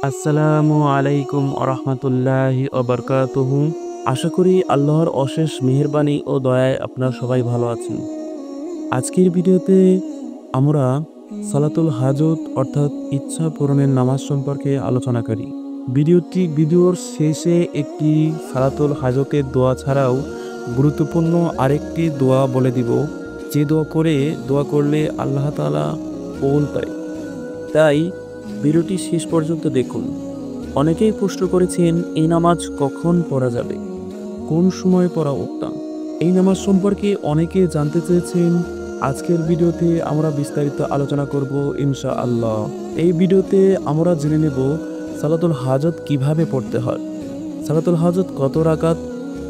আসসালামু আলাইকুম আরহামতুল্লাহি ওবারকাতুহু। আশা করি আল্লাহর অশেষ মেহেরবানি ও দয়ায় আপনারা সবাই ভালো আছেন। আজকের ভিডিওতে আমরা সালাতুল হাজত অর্থাৎ ইচ্ছা পূরণের নামাজ সম্পর্কে আলোচনা করি। ভিডিওর শেষে একটি সালাতুল হাজতের দোয়া ছাড়াও গুরুত্বপূর্ণ আরেকটি দোয়া বলে দিব, যে দোয়া করলে আল্লাহ তাআলা কবুল করে। তাই ভিডিওটি শেষ পর্যন্ত দেখুন। অনেকেই প্রশ্ন করেছেন, এই নামাজ কখন পড়া যাবে, কোন সময় পড়া উত্তম। এই নামাজ সম্পর্কে অনেকে জানতে চেয়েছেন। আজকের ভিডিওতে আমরা বিস্তারিত আলোচনা করব ইনশাআল্লাহ। এই ভিডিওতে আমরা জেনে নেব সালাতুল হাজত কিভাবে পড়তে হয়, সালাতুল হাজত কত রাকাত,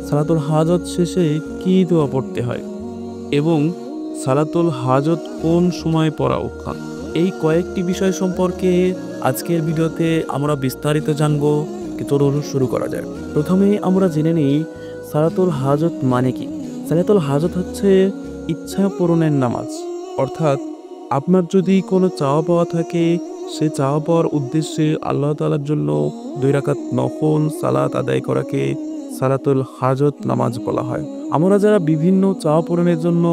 সালাতুল হাজত শেষে কী দোয়া পড়তে হয় এবং সালাতুল হাজত কোন সময় পড়া উত্তম। এই কয়েকটি বিষয় সম্পর্কে আজকের ভিডিওতে আমরা বিস্তারিত জানব। চলুন শুরু করা যায়। প্রথমে আমরা জেনে নিই সালাতুল হাজত মানে কি। সালাতুল হাজত হচ্ছে ইচ্ছা পূরণের নামাজ, অর্থাৎ আপনার যদি কোনো চাওয়া পাওয়া থাকে, সে চাওয়া পাওয়ার উদ্দেশ্যে আল্লাহ তাআলার জন্য 2 রাকাত নফল সালাত আদায় করাকে সালাতুল হাজত নামাজ বলা হয়। আমরা যারা বিভিন্ন চাওয়া পূরণের জন্য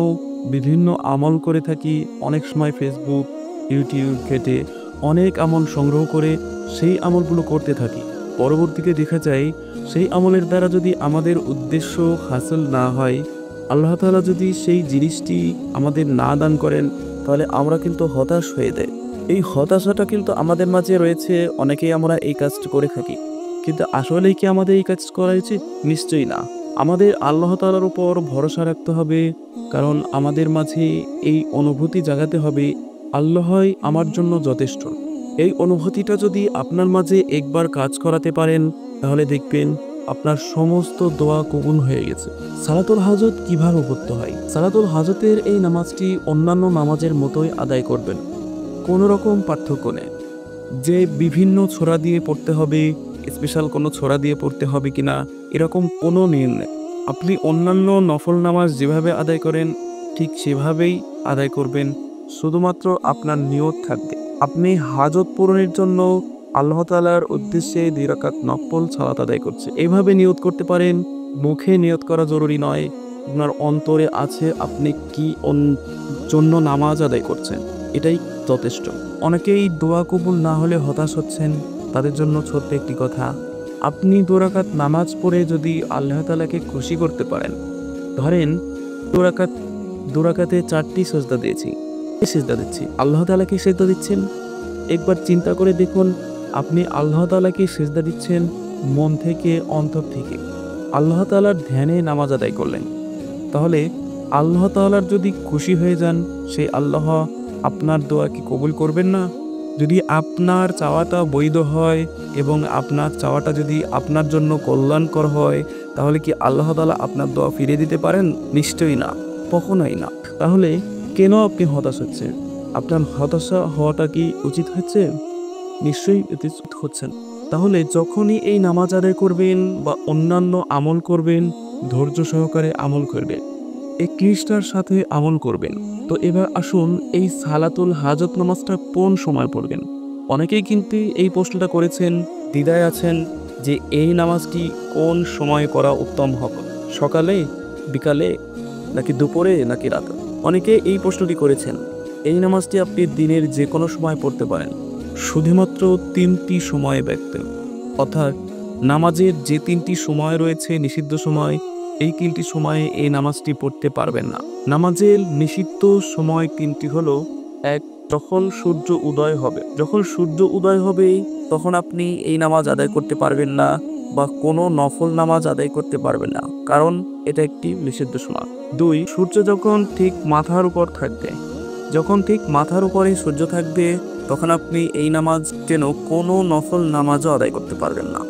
বিভিন্ন আমল করে থাকি, অনেক সময় ফেসবুক ইউটিউব ঘেটে অনেক আমল সংগ্রহ করে সেই আমলগুলো করতে থাকি। পরবর্তীতে দেখা যায় সেই আমলের দ্বারা যদি আমাদের উদ্দেশ্য হাসিল না হয়, আল্লাহ তাআলা যদি সেই জিনিসটি আমাদের না দান করেন, তাহলে আমরা কিন্তু হতাশ হয়ে যাই। এই হতাশাটা কিন্তু আমাদের মাঝে রয়েছে, অনেকেই আমরা এই কাজটি করে থাকি। কিন্তু আসলেই কি আমাদের এই কাজ করা উচিত? নিশ্চয়ই না। আমাদের আল্লাহ তাআলার উপর ভরসা রাখতে হবে, কারণ আমাদের মাঝে এই অনুভূতি জাগাতে হবে, আল্লাহই আমার জন্য যথেষ্ট। এই অনুভূতিটা যদি আপনার মাঝে একবার কাজ করাতে পারেন, তাহলে দেখবেন আপনার সমস্ত দোয়া কবুল হয়ে গেছে। সালাতুল হাজত কিভাবে পড়তে হয়? সালাতুল হাজতের এই নামাজটি অন্যান্য নামাজের মতোই আদায় করবেন, কোনো রকম পার্থক্য নেই। যে বিভিন্ন ছোরা দিয়ে পড়তে হবে, স্পেশাল কোনো ছোরা দিয়ে পড়তে হবে কিনা, এরকম কোনো নিয়ম নেই। আপনি অন্যান্য নফল নামাজ যেভাবে আদায় করেন ঠিক সেভাবেই আদায় করবেন, শুধুমাত্র আপনার নিয়ত থাকবে আপনি হাজত পূরণের জন্য আল্লাহ তাআলার উদ্দেশ্যে 2 রাকাত নফল সালাত আদায় করছে। এইভাবে নিয়ত করতে পারেন, মুখে নিয়ত করা জরুরি নয়। আপনার অন্তরে আছে আপনি কি জন্য নামাজ আদায় করছেন, এটাই যথেষ্ট। অনেকেই দোয়া কবুল না হলে হতাশ হচ্ছেন, তাদের জন্য ছোট্ট একটি কথা। আপনি 2 রাকাত নামাজ পড়ে যদি আল্লাহ তাআলাকে খুশি করতে পারেন, ধরেন 2 রাকাতে 4টি সিজদা দিয়েছি, সিজদা দিচ্ছি, আল্লাহ তাআলাকে সিজদা দিচ্ছেন। একবার চিন্তা করে দেখুন, আপনি আল্লাহ তাআলাকে সিজদা দিচ্ছেন মন থেকে, অন্তর থেকে, আল্লাহ তাআলার ধ্যানে নামাজ আদায় করলেন। তাহলে আল্লাহ তাআলার যদি খুশি হয়ে যান, সেই আল্লাহ আপনার দোয়া কি কবুল করবেন না? যদি আপনার চাওয়াটা বৈধ হয় এবং আপনার চাওয়াটা যদি আপনার জন্য কল্যাণকর হয়, তাহলে কি আল্লাহ তাআলা আপনার দোয়া ফিরিয়ে দিতে পারেন? নিশ্চয়ই না, কখনোই না। তাহলে কেন আপনি হতাশ হচ্ছেন? আপনার হতাশা হওয়াটা কি উচিত হচ্ছে? নিশ্চয়ই উচিত হচ্ছেন। তাহলে যখনই এই নামাজ আদায় করবেন বা অন্যান্য আমল করবেন, ধৈর্য সহকারে আমল করবেন, একনিষ্ঠার সাথে আমল করবেন। তো এবার আসুন, এই সালাতুল হাজত নামাজটা কোন সময় পড়বেন? অনেকেই কিন্তু এই প্রশ্নটা করেছেন, দ্বিধায় আছেন যে এই নামাজটি কোন সময় করা উত্তম হবে, সকালে, বিকালে, নাকি দুপুরে, নাকি রাতে। অনেকে এই প্রশ্নটি করেছেন। এই নামাজটি আপনি দিনের যে কোনো সময় পড়তে পারেন, শুধুমাত্র 3টি সময়ে ব্যক্ত, অর্থাৎ নামাজের যে 3টি সময় রয়েছে নিষিদ্ধ সময়, এই 3টি সময়ে এই নামাজটি পড়তে পারবেন না। নামাজের নিষিদ্ধ সময় 3টি হলো: 1, যখন সূর্য উদয় হবে। যখন সূর্য উদয় হবে তখন আপনি এই নামাজ আদায় করতে পারবেন না বা কোনো নফল নামাজ আদায় করতে পারবেন না, কারণ এটা একটি নিষিদ্ধ সময়। 2, সূর্য যখন ঠিক মাথার উপর থাকবে। যখন ঠিক মাথার উপরে সূর্য থাকবে তখন আপনি এই নামাজ যেন কোনো নফল নামাজও আদায় করতে পারবেন না,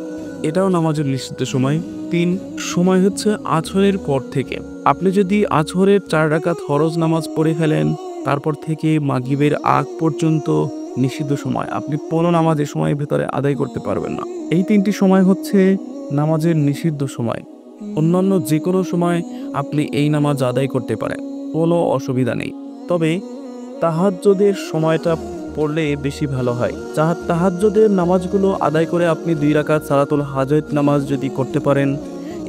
এটাও নামাজের নিষিদ্ধ সময়। 3, সময় হচ্ছে আছরের পর থেকে। আপনি যদি আছরের 4 রাকাত ফরজ নামাজ পড়ে ফেলেন, তারপর থেকে মাগরিবের আগ পর্যন্ত নিষিদ্ধ সময়, আপনি কোনো নামাজ এই সময়ের ভেতরে আদায় করতে পারবেন না। এই 3টি সময় হচ্ছে নামাজের নিষিদ্ধ সময়। অন্যান্য যে কোনো সময় আপনি এই নামাজ আদায় করতে পারেন, কোনো অসুবিধা নেই। তবে তাহাজ্জুদের সময়টা পড়লে বেশি ভালো হয়। তাহাজ্জুদের নামাজগুলো আদায় করে আপনি 2 রাকাত সালাতুল হাজত নামাজ যদি করতে পারেন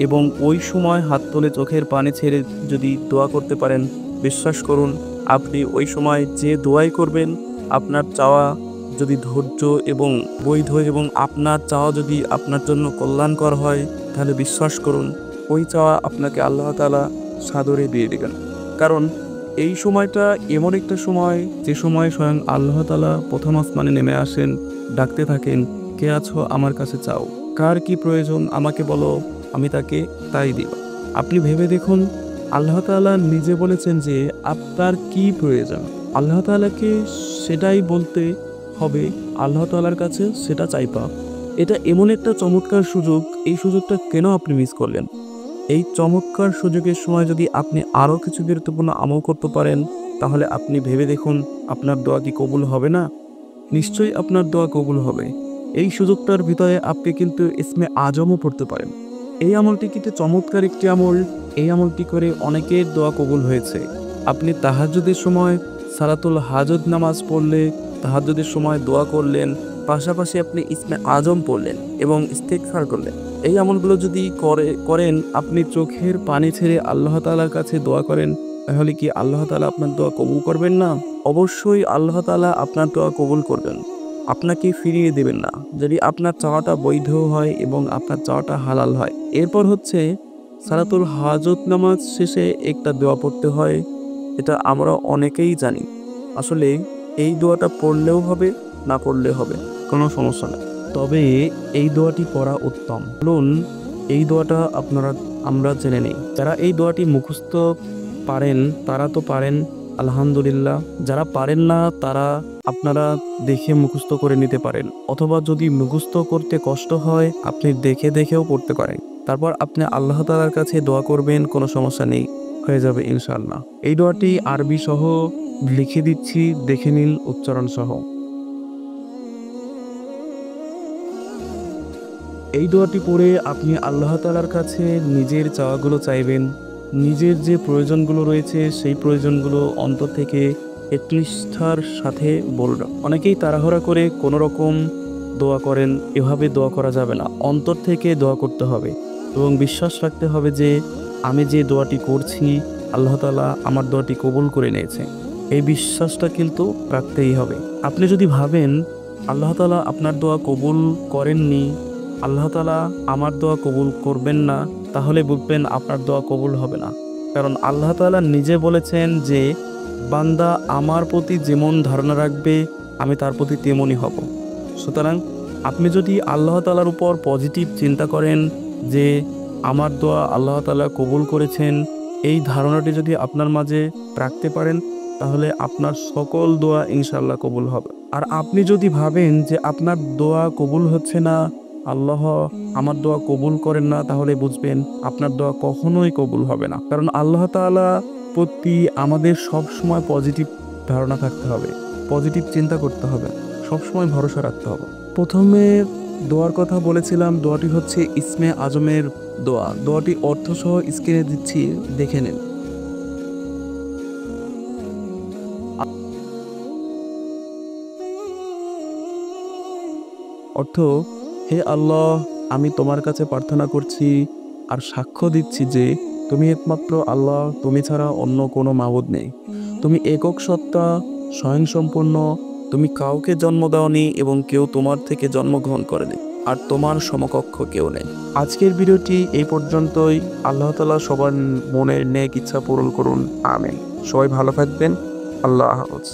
এবং ওই সময় হাত তুলে চোখের পানি ছেড়ে যদি দোয়া করতে পারেন, বিশ্বাস করুন আপনি ওই সময় যে দোয়াই করবেন, আপনার চাওয়া যদি ধৈর্য এবং বৈধ এবং আপনার চাওয়া যদি আপনার জন্য কল্যাণকর হয়, তাহলে বিশ্বাস করুন ওই চাওয়া আপনাকে আল্লাহ তাআলা সাদরে দিয়ে দেবেন। কারণ এই সময়টা এমন একটা সময়, যে সময় স্বয়ং আল্লাহ তাআলা প্রথম আসমানে নেমে আসেন, ডাকতে থাকেন, কে আছো আমার কাছে চাও, কার কি প্রয়োজন আমাকে বলো, আমি তাকে তাই দিব। আপনি ভেবে দেখুন, আল্লাহ তাআলা নিজে বলেছেন যে আপনার কি প্রয়োজন, আল্লাহ তাআলাকে সেটাই বলতে হবে, আল্লাহ তাআলার কাছে সেটা চাইবা। এটা এমন একটা চমৎকার সুযোগ, এই সুযোগটা কেন আপনি মিস করলেন? এই চমৎকার সুযোগের সময় যদি আপনি আরও কিছু গুরুত্বপূর্ণ আমল করতে পারেন, তাহলে আপনি ভেবে দেখুন আপনার দোয়া কি কবুল হবে না? নিশ্চয়ই আপনার দোয়া কবুল হবে। এই সুযোগটার ভিতরে আপনি কিন্তু ইসমে আজমও পড়তে পারেন। এই আমলটি কিন্তু চমৎকার একটি আমল। এই আমলটি করে অনেকের দোয়া কবুল হয়েছে। আপনি তাহাজ্জুদের সময় সালাতুল হাজত নামাজ পড়লে, তাহাজ্জুদের সময় দোয়া করলেন, পাশাপাশি আপনি ইসমে আজম পড়লেন এবং ইস্তেগফার করলেন। এই আমলগুলো যদি করেন, আপনি চোখের পানি ছেড়ে আল্লাহ তাআলার কাছে দোয়া করেন, তাহলে কি আল্লাহ তাআলা আপনার দোয়া কবুল করবেন না? অবশ্যই আল্লাহ তাআলা আপনার দোয়া কবুল করবেন, আপনাকে ফিরিয়ে দেবেন না, যদি আপনার চাওয়াটা বৈধ হয় এবং আপনার চাওয়াটা হালাল হয়। এরপর হচ্ছে সালাতুল হাজত নামাজ শেষে একটা দোয়া পড়তে হয়, এটা আমরা অনেকেই জানি। আসলে এই দোয়াটা পড়লেও হবে, না পড়লেও হবে, কোনো সমস্যা নেই। তবে এই দোয়াটি পড়া উত্তম। বলুন, এই দোয়াটা আমরা জেনে নেই। যারা এই দোয়াটি মুখস্থ পারেন তারা তো পারেন, আলহামদুলিল্লাহ। যারা পারেন না তারা আপনারা দেখে মুখস্থ করে নিতে পারেন, অথবা যদি মুখস্থ করতে কষ্ট হয় আপনি দেখে দেখেও পড়তে পারেন। তারপর আপনি আল্লাহ তাআলার কাছে দোয়া করবেন, কোনো সমস্যা নেই, হয়ে যাবে ইনশাআল্লাহ। এই দোয়াটি আরবি সহ লিখে দিচ্ছি, দেখে নিন উচ্চারণ সহ। এই দোয়াটি পড়ে আপনি আল্লাহ তাআলার কাছে নিজের চাওয়াগুলো চাইবেন, নিজের যে প্রয়োজনগুলো রয়েছে সেই প্রয়োজনগুলো অন্তর থেকে একটু নিষ্ঠার সাথে বলবেন। অনেকেই তাড়াহুড়া করে কোনো রকম দোয়া করেন, এভাবে দোয়া করা যাবে না। অন্তর থেকে দোয়া করতে হবে এবং বিশ্বাস রাখতে হবে যে আমি যে দোয়াটি করছি আল্লাহ তাআলা আমার দোয়াটি কবুল করে নিয়েছে। এই বিশ্বাসটা কিন্তু রাখতেই হবে। আপনি যদি ভাবেন আল্লাহ তাআলা আপনার দোয়া কবুল করেননি, আল্লাহ তাআলা আমার দোয়া কবুল করবেন না, তাহলে বুঝবেন আপনার দোয়া কবুল হবে না। কারণ আল্লাহ তাআলা নিজে বলেছেন যে বান্দা আমার প্রতি যেমন ধারণা রাখবে আমি তার প্রতি তেমনই হব। সুতরাং আপনি যদি আল্লাহ তাআলার উপর পজিটিভ চিন্তা করেন যে আমার দোয়া আল্লাহ তাআলা কবুল করেছেন, এই ধারণাটি যদি আপনার মাঝে রাখতে পারেন, তাহলে আপনার সকল দোয়া ইনশাআল্লাহ কবুল হবে। আর আপনি যদি ভাবেন যে আপনার দোয়া কবুল হচ্ছে না, আল্লাহ আমার দোয়া কবুল করেন না, তাহলে বুঝবেন আপনার দোয়া কখনোই কবুল হবে না। কারণ আল্লাহ তাআলা প্রতি আমাদের সব সময় পজিটিভ ধারণা থাকতে হবে, পজিটিভ চিন্তা করতে হবে, সব সময় ভরসা রাখতে হবে। প্রথমে দোয়ার কথা বলেছিলাম, দোয়াটি হচ্ছে ইসমে আজমের দোয়া। দোয়াটি অর্থ সহ স্ক্রিনে দিচ্ছি, দেখে নিন। অর্থ: হে আল্লাহ, আমি তোমার কাছে প্রার্থনা করছি আর সাক্ষ্য দিচ্ছি যে তুমি একমাত্র আল্লাহ, তুমি ছাড়া অন্য কোনো মাবুদ নেই। তুমি একক সত্তা, স্বয়ংসম্পূর্ণ, তুমি কাউকে জন্ম দাওনি এবং কেউ তোমার থেকে জন্মগ্রহণ করেনি, আর তোমার সমকক্ষ কেউ নেই। আজকের ভিডিওটি এই পর্যন্তই। আল্লাহ তাআলা সবার মনের নেক ইচ্ছা পূরণ করুন, আমিন। সবাই ভালো থাকবেন। আল্লাহ হাফেজ।